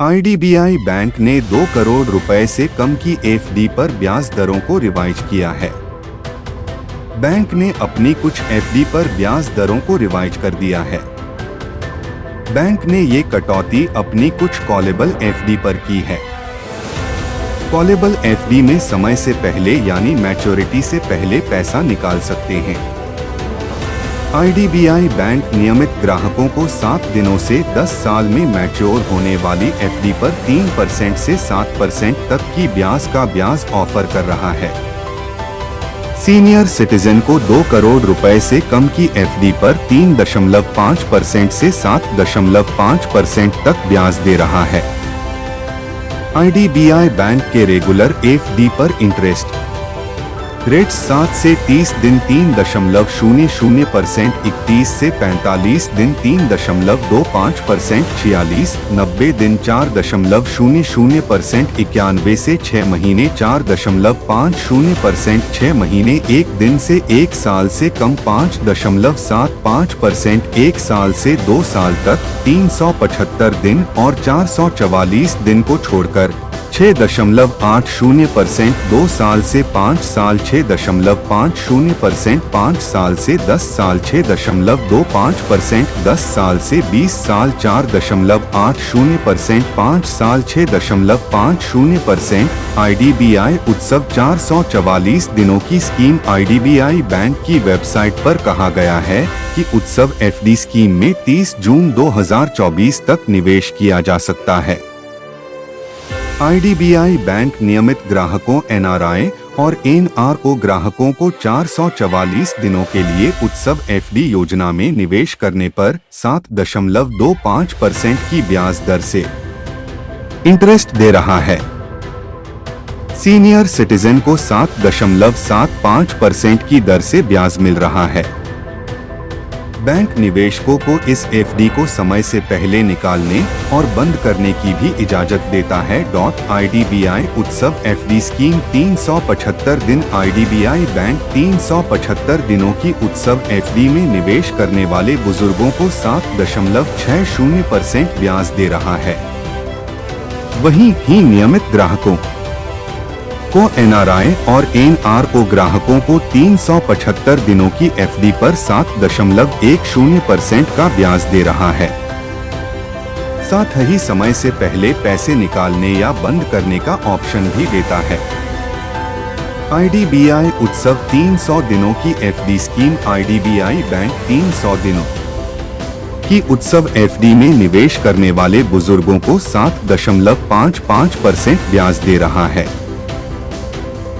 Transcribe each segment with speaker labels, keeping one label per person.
Speaker 1: IDBI bank ने 2 करोड़ रुपए से कम की एफडी पर ब्याज दरों को रिवाइज किया है। बैंक ने अपनी कुछ एफडी पर ब्याज दरों को रिवाइज कर दिया है। बैंक ने ये कटौती अपनी कुछ कॉलेबल एफडी पर की है। कॉलेबल एफडी में समय से पहले यानी मैच्योरिटी से पहले पैसा निकाल सकते हैं। आईडीबीआई बैंक नियमित ग्राहकों को 7 दिनों से 10 साल में मैच्योर होने वाली एफडी पर 3% से 7% तक की ब्याज का ब्याज ऑफर कर रहा है। सीनियर सिटीजन को 2 करोड़ रुपए से कम की एफडी पर 3.5% से 7.5% तक ब्याज दे रहा है। आईडीबीआई बैंक के रेगुलर एफडी पर इंटरेस्ट रेट 7 से 30 दिन 3.00%, 31 से 45 दिन 3.25%, 46, 90 दिन 4.00%, 91 से 6 महीने 4.50%, 6 महीने 1 दिन से 1 साल से कम 5.75%, 1 साल से 2 साल तक 375 दिन और 444 दिन को छोड़कर 6.80%, 2 साल से 5 साल 6.50%, 5 साल से 10 साल 6.25%, 10 साल से 20 साल 4.80%, 5 साल 6.50%। आईडीबीआई उत्सव 444 दिनों की स्कीम। आईडीबीआई बैंक की वेबसाइट पर कहा गया है कि उत्सव एफडी स्कीम में 30 जून 2024 तक निवेश किया जा सकता है। आईडीबीआई बैंक नियमित ग्राहकों एनआरआई और एनआरओ ग्राहकों को 444 दिनों के लिए उत्सव एफडी योजना में निवेश करने पर 7.25% की ब्याज दर से इंटरेस्ट दे रहा है। सीनियर सिटीजन को 7.75% की दर से ब्याज मिल रहा है। बैंक निवेशकों को इस एफडी को समय से पहले निकालने और बंद करने की भी इजाजत देता है। आईडीबीआई उत्सव एफडी स्कीम 375 दिन। आईडीबीआई बैंक 375 दिनों की उत्सव एफडी में निवेश करने वाले बुजुर्गों को 7.60% ब्याज दे रहा है। वहीं ही नियमित ग्राहकों को एनआरआई और एनआरओ ग्राहकों को 375 दिनों की एफडी पर 7.10% का ब्याज दे रहा है। साथ ही समय से पहले पैसे निकालने या बंद करने का ऑप्शन भी देता है। आईडीबीआई उत्सव 300 दिनों की एफडी स्कीम। आईडीबीआई बैंक 300 दिनों की उत्सव एफडी में निवेश करने वाले बुजुर्गों को 7.55% ब्याज दे रहा है।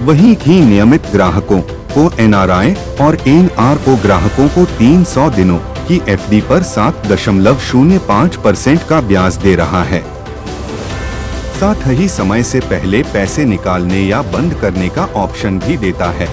Speaker 1: वहीं ही नियमित ग्राहकों को एनआरआई और एनआरओ ग्राहकों को 300 दिनों की एफडी पर 7.05% का ब्याज दे रहा है। साथ ही समय से पहले पैसे निकालने या बंद करने का ऑप्शन भी देता है।